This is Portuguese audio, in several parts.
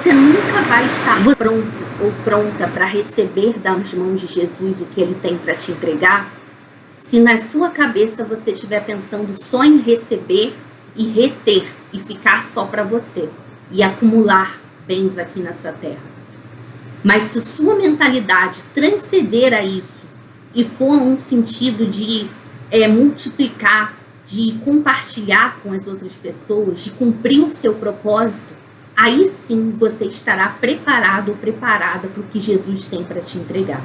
Você nunca vai estar pronto ou pronta para receber das mãos de Jesus o que ele tem para te entregar, se na sua cabeça você estiver pensando só em receber e reter e ficar só para você e acumular bens aqui nessa terra. Mas se sua mentalidade transcender a isso e for um sentido de multiplicar, de compartilhar com as outras pessoas, de cumprir o seu propósito, aí sim você estará preparado ou preparada para o que Jesus tem para te entregar.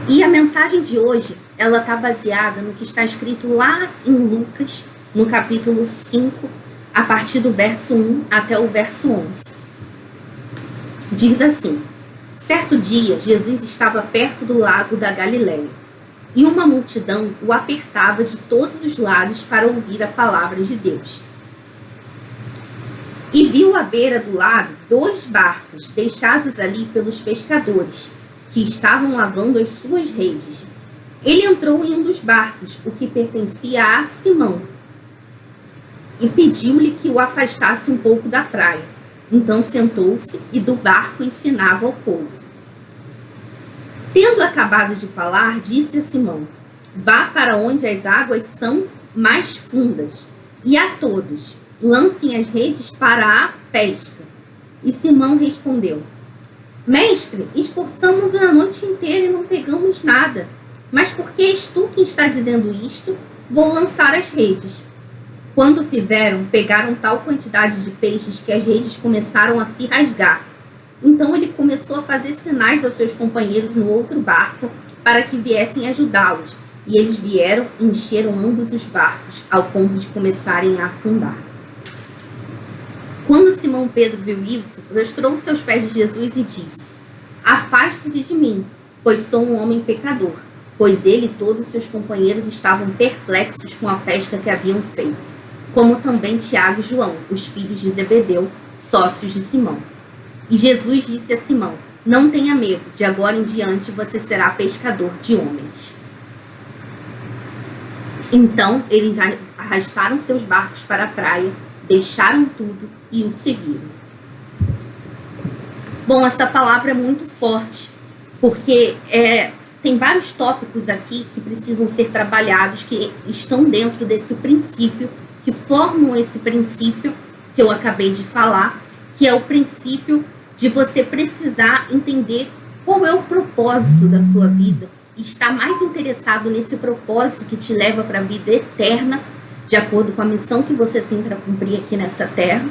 E a mensagem de hoje, ela está baseada no que está escrito lá em Lucas, no capítulo 5, a partir do verso 1 até o verso 11. Diz assim: certo dia, Jesus estava perto do lago da Galileia, e uma multidão o apertava de todos os lados para ouvir a palavra de Deus. E viu à beira do lago 2 barcos deixados ali pelos pescadores, que estavam lavando as suas redes. Ele entrou em um dos barcos, o que pertencia a Simão, e pediu-lhe que o afastasse um pouco da praia. Então sentou-se e do barco ensinava ao povo. Tendo acabado de falar, disse a Simão: vá para onde as águas são mais fundas, e a todos lancem as redes para a pesca. E Simão respondeu: mestre, esforçamos a noite inteira e não pegamos nada. Mas porque és tu quem está dizendo isto, vou lançar as redes. Quando fizeram, pegaram tal quantidade de peixes que as redes começaram a se rasgar. Então ele começou a fazer sinais aos seus companheiros no outro barco para que viessem ajudá-los. E eles vieram e encheram ambos os barcos, ao ponto de começarem a afundar. Quando Simão Pedro viu isso, prostrou-se aos pés de Jesus e disse: afaste-te de mim, pois sou um homem pecador. Pois ele e todos seus companheiros estavam perplexos com a pesca que haviam feito, como também Tiago e João, os filhos de Zebedeu, sócios de Simão. E Jesus disse a Simão: não tenha medo, de agora em diante você será pescador de homens. Então eles arrastaram seus barcos para a praia, deixaram tudo e o seguiram. Bom, essa palavra é muito forte, porque tem vários tópicos aqui que precisam ser trabalhados, que estão dentro desse princípio, que formam esse princípio que eu acabei de falar, que é o princípio de você precisar entender qual é o propósito da sua vida, e estar mais interessado nesse propósito que te leva para a vida eterna, de acordo com a missão que você tem para cumprir aqui nessa terra,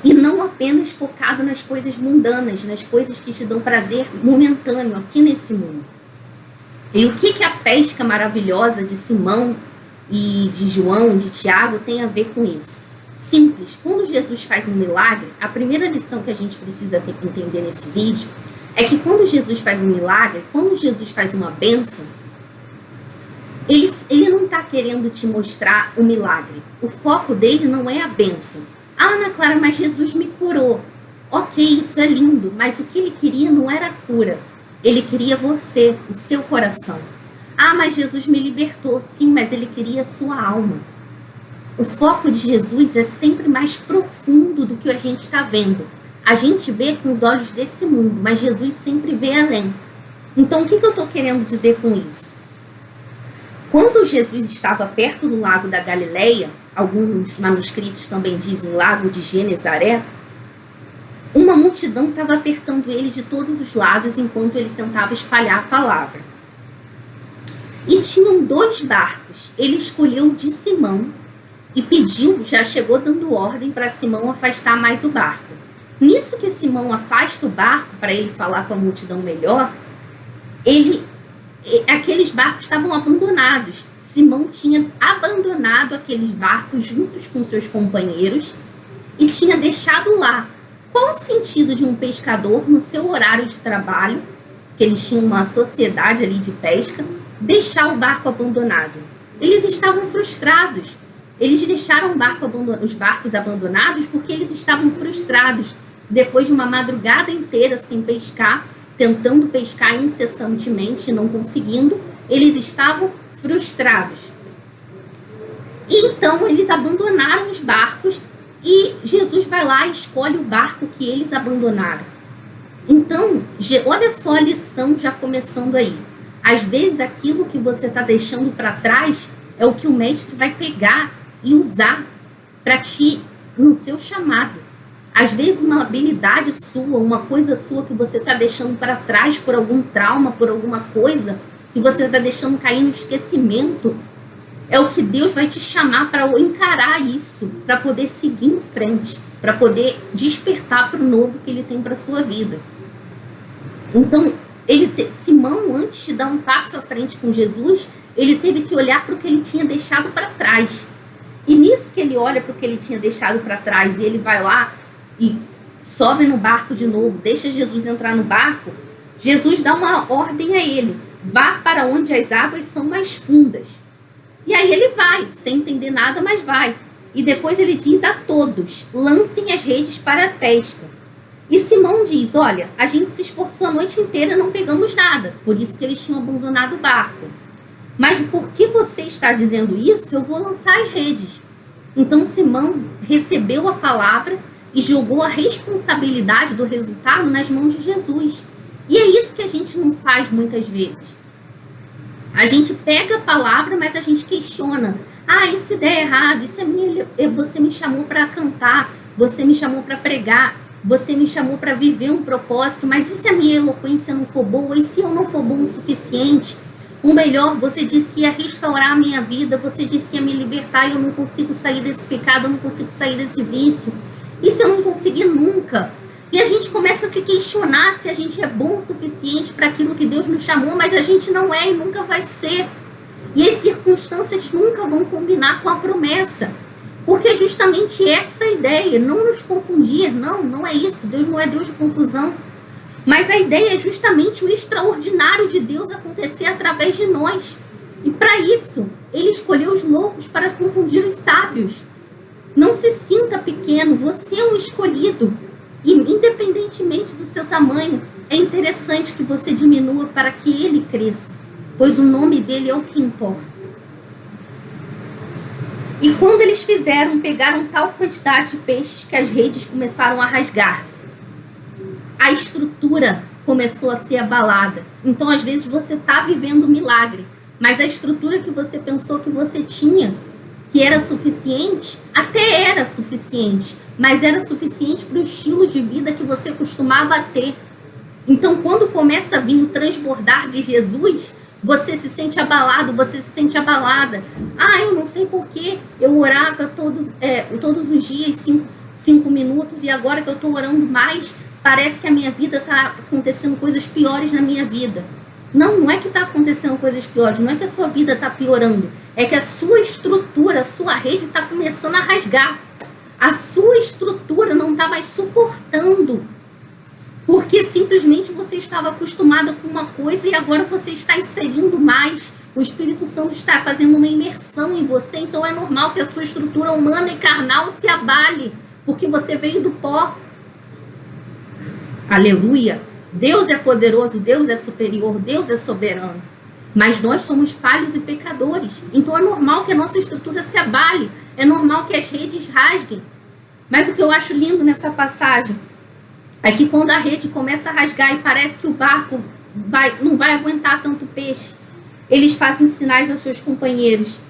e não apenas focado nas coisas mundanas, nas coisas que te dão prazer momentâneo aqui nesse mundo. E o que a pesca maravilhosa de Simão e de João, de Tiago, tem a ver com isso? Simples. Quando Jesus faz um milagre, a primeira lição que a gente precisa entender nesse vídeo é que quando Jesus faz um milagre, quando Jesus faz uma bênção, ele não está querendo te mostrar o milagre. O foco dele não é a bênção. Ah, Ana Clara, mas Jesus me curou. Ok, isso é lindo, mas o que ele queria não era a cura. Ele queria você, o seu coração. Ah, mas Jesus me libertou. Sim, mas ele queria a sua alma. O foco de Jesus é sempre mais profundo do que a gente está vendo. A gente vê com os olhos desse mundo, mas Jesus sempre vê além. Então, o que eu estou querendo dizer com isso? Quando Jesus estava perto do lago da Galileia, alguns manuscritos também dizem lago de Genezaré, uma multidão estava apertando ele de todos os lados enquanto ele tentava espalhar a palavra. E tinham 2 barcos. Ele escolheu o de Simão e pediu, já chegou dando ordem para Simão afastar mais o barco. Nisso que Simão afasta o barco para ele falar com a multidão melhor, aqueles barcos estavam abandonados. Simão tinha abandonado aqueles barcos juntos com seus companheiros e tinha deixado lá. Qual o sentido de um pescador, no seu horário de trabalho, que eles tinham uma sociedade ali de pesca, deixar o barco abandonado? Eles estavam frustrados. Eles deixaram os barcos abandonados porque eles estavam frustrados. Depois de uma madrugada inteira sem pescar, tentando pescar incessantemente e não conseguindo, eles estavam frustrados. E então eles abandonaram os barcos E Jesus vai lá e escolhe o barco que eles abandonaram. Então, olha só a lição já começando aí. Às vezes aquilo que você está deixando para trás é o que o mestre vai pegar e usar para ti no seu chamado. Às vezes uma habilidade sua, uma coisa sua que você está deixando para trás por algum trauma, por alguma coisa que você está deixando cair no esquecimento, é o que Deus vai te chamar para encarar isso, para poder seguir em frente, para poder despertar para o novo que Ele tem para a sua vida. Então, Simão, antes de dar um passo à frente com Jesus, ele teve que olhar para o que ele tinha deixado para trás. E nisso que ele olha para o que ele tinha deixado para trás e ele vai lá e sobe no barco de novo, deixa Jesus entrar no barco, Jesus dá uma ordem a ele: vá para onde as águas são mais fundas. E aí ele vai, sem entender nada, mas vai. E depois ele diz a todos: lancem as redes para a pesca. E Simão diz: olha, a gente se esforçou a noite inteira e não pegamos nada. Por isso que eles tinham abandonado o barco. Mas por que você está dizendo isso? Eu vou lançar as redes. Então Simão recebeu a palavra e jogou a responsabilidade do resultado nas mãos de Jesus. E é isso que a gente não faz muitas vezes. A gente pega a palavra, mas a gente questiona. Ah, essa ideia é errada, isso é minha, você me chamou para cantar, você me chamou para pregar, você me chamou para viver um propósito, mas e se a minha eloquência não for boa? E se eu não for bom o suficiente? O melhor, você disse que ia restaurar a minha vida, você disse que ia me libertar e eu não consigo sair desse pecado, eu não consigo sair desse vício. E se eu não conseguir nunca? E a gente começa a se questionar se a gente é bom o suficiente para aquilo que Deus nos chamou, mas a gente não é e nunca vai ser. E as circunstâncias nunca vão combinar com a promessa. Porque é justamente essa a ideia, não nos confundir, não é isso, Deus não é Deus de confusão. Mas a ideia é justamente o extraordinário de Deus acontecer através de nós. E para isso, Ele escolheu os loucos para confundir os sábios. Não se sinta pequeno, você é um escolhido. E independentemente do seu tamanho, é interessante que você diminua para que Ele cresça, pois o nome dele é o que importa. E quando eles pegaram tal quantidade de peixes que as redes começaram a rasgar-se. A estrutura começou a ser abalada. Então, às vezes, você está vivendo um milagre, mas a estrutura que você pensou que você tinha, que era suficiente, até era suficiente, mas era suficiente para o estilo de vida que você costumava ter. Então, quando começa a vir o transbordar de Jesus, você se sente abalado, você se sente abalada. Ah, eu não sei porquê, eu orava todos os dias 5 minutos, e agora que eu estou orando mais, parece que a minha vida está acontecendo coisas piores na minha vida. Não é que está acontecendo coisas piores, não é que a sua vida está piorando, é que a sua estrutura, a sua rede está começando a rasgar. A sua estrutura não está mais suportando, porque simplesmente você estava acostumada com uma coisa e agora você está inserindo mais. O Espírito Santo está fazendo uma imersão em você, então é normal que a sua estrutura humana e carnal se abale, porque você veio do pó. Aleluia! Deus é poderoso, Deus é superior, Deus é soberano. Mas nós somos falhos e pecadores. Então é normal que a nossa estrutura se abale, é normal que as redes rasguem. Mas o que eu acho lindo nessa passagem é que quando a rede começa a rasgar e parece que o barco não vai aguentar tanto peixe, eles fazem sinais aos seus companheiros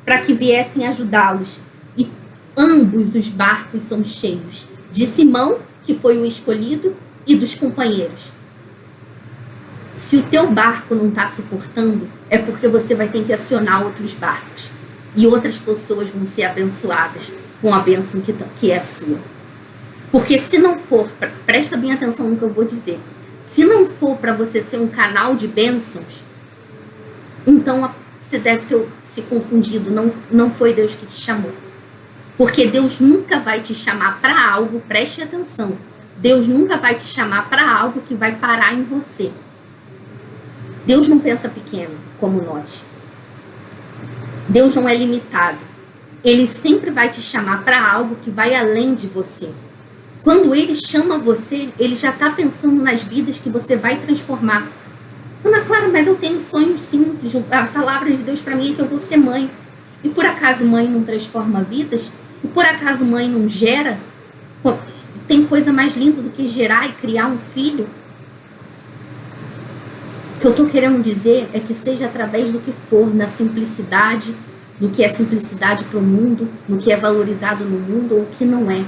para que viessem ajudá-los. E ambos os barcos são cheios. De Simão, que foi o escolhido, e dos companheiros. Se o teu barco não está suportando, é porque você vai ter que acionar outros barcos. E outras pessoas vão ser abençoadas com a bênção que é sua. Porque se não for, presta bem atenção no que eu vou dizer, se não for para você ser um canal de bênçãos, então você deve ter se confundido, não foi Deus que te chamou. Porque Deus nunca vai te chamar para algo, preste atenção, Deus nunca vai te chamar para algo que vai parar em você. Deus não pensa pequeno como nós. Deus não é limitado. Ele sempre vai te chamar para algo que vai além de você. Quando Ele chama você, Ele já está pensando nas vidas que você vai transformar. Ana Clara, mas eu tenho sonhos simples. A palavra de Deus para mim é que eu vou ser mãe. E por acaso mãe não transforma vidas? E por acaso mãe não gera? Tem coisa mais linda do que gerar e criar um filho? O que eu estou querendo dizer é que seja através do que for, na simplicidade, no que é simplicidade para o mundo, no que é valorizado no mundo ou o que não é.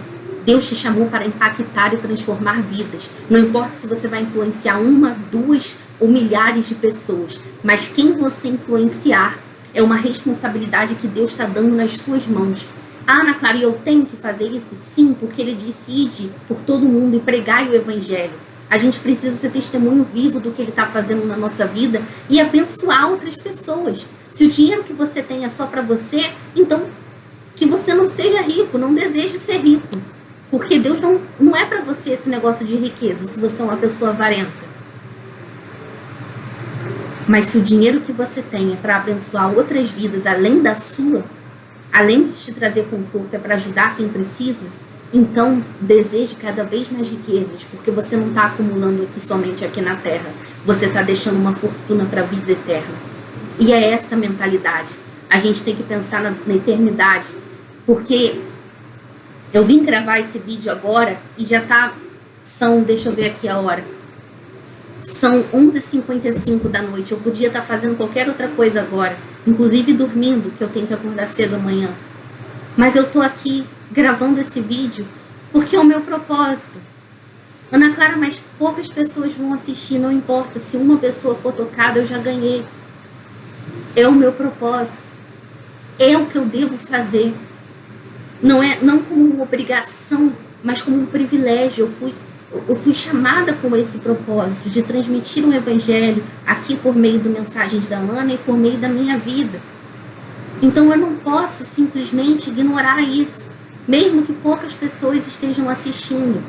Deus te chamou para impactar e transformar vidas. Não importa se você vai influenciar uma, duas ou milhares de pessoas, mas quem você influenciar é uma responsabilidade que Deus está dando nas suas mãos. Ah, Ana Clara, eu tenho que fazer isso? Sim, porque Ele disse, ide por todo mundo e pregai o Evangelho. A gente precisa ser testemunho vivo do que Ele está fazendo na nossa vida e abençoar outras pessoas. Se o dinheiro que você tem é só para você, então que você não seja rico, não deseje ser rico. Porque Deus não é para você esse negócio de riqueza, se você é uma pessoa avarenta. Mas se o dinheiro que você tem é para abençoar outras vidas além da sua, além de te trazer conforto, é para ajudar quem precisa, então deseje cada vez mais riquezas, porque você não está acumulando aqui somente aqui na Terra, você está deixando uma fortuna para a vida eterna. E é essa mentalidade. A gente tem que pensar na eternidade, porque eu vim gravar esse vídeo agora e já deixa eu ver aqui a hora, são 11h55 da noite, eu podia estar fazendo qualquer outra coisa agora, inclusive dormindo, que eu tenho que acordar cedo amanhã. Mas eu tô aqui gravando esse vídeo porque é o meu propósito. Ana Clara, mas poucas pessoas vão assistir, não importa, se uma pessoa for tocada, eu já ganhei. É o meu propósito. É o que eu devo fazer. Não como uma obrigação, mas como um privilégio. Eu fui chamada com esse propósito de transmitir um evangelho aqui por meio de mensagens da Ana e por meio da minha vida. Então eu não posso simplesmente ignorar isso, mesmo que poucas pessoas estejam assistindo.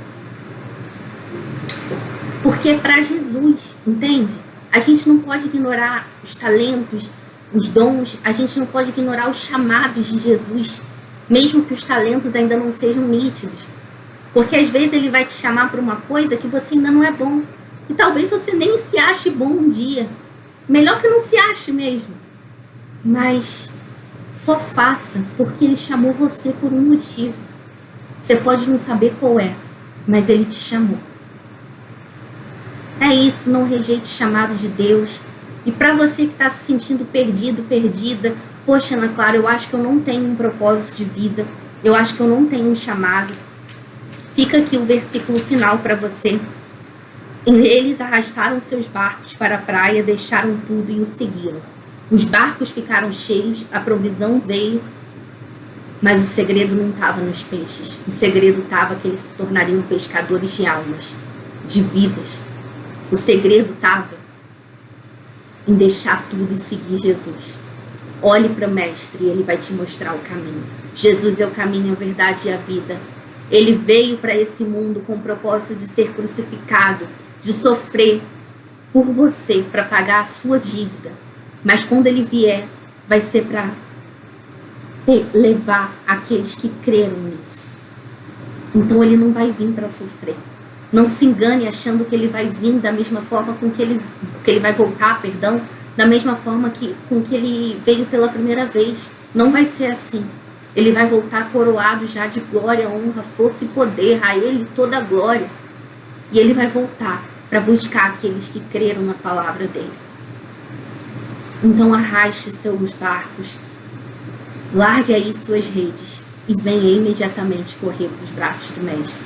Porque é para Jesus, entende? A gente não pode ignorar os talentos, os dons, a gente não pode ignorar os chamados de Jesus, mesmo que os talentos ainda não sejam nítidos. Porque às vezes Ele vai te chamar para uma coisa que você ainda não é bom. E talvez você nem se ache bom um dia. Melhor que não se ache mesmo. Mas só faça, porque Ele chamou você por um motivo. Você pode não saber qual é, mas Ele te chamou. É isso, não rejeite o chamado de Deus. E para você que está se sentindo perdido, perdida, poxa, Ana Clara, eu acho que eu não tenho um propósito de vida, eu acho que eu não tenho um chamado. Fica aqui o versículo final para você. Eles arrastaram seus barcos para a praia, deixaram tudo e o seguiram. Os barcos ficaram cheios, a provisão veio, mas o segredo não estava nos peixes. O segredo estava que eles se tornariam pescadores de almas, de vidas. O segredo estava em deixar tudo e seguir Jesus. Olhe para o Mestre e Ele vai te mostrar o caminho. Jesus é o caminho, a verdade e a vida. Ele veio para esse mundo com o propósito de ser crucificado, de sofrer por você, para pagar a sua dívida. Mas quando Ele vier, vai ser para levar aqueles que creram nisso. Então Ele não vai vir para sofrer. Não se engane achando que Ele vai vir da mesma forma com que ele vai voltar, perdão, da mesma forma com que Ele veio pela primeira vez. Não vai ser assim. Ele vai voltar coroado já de glória, honra, força e poder. A Ele toda a glória. E Ele vai voltar para buscar aqueles que creram na palavra dEle. Então arraste seus barcos, largue aí suas redes e venha imediatamente correr para os braços do Mestre.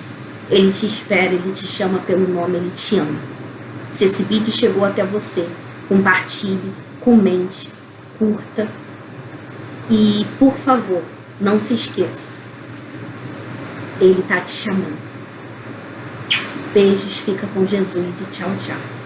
Ele te espera, Ele te chama pelo nome, Ele te ama. Se esse vídeo chegou até você, compartilhe, comente, curta e, por favor, não se esqueça. Ele está te chamando. Beijos, fica com Jesus e tchau, tchau.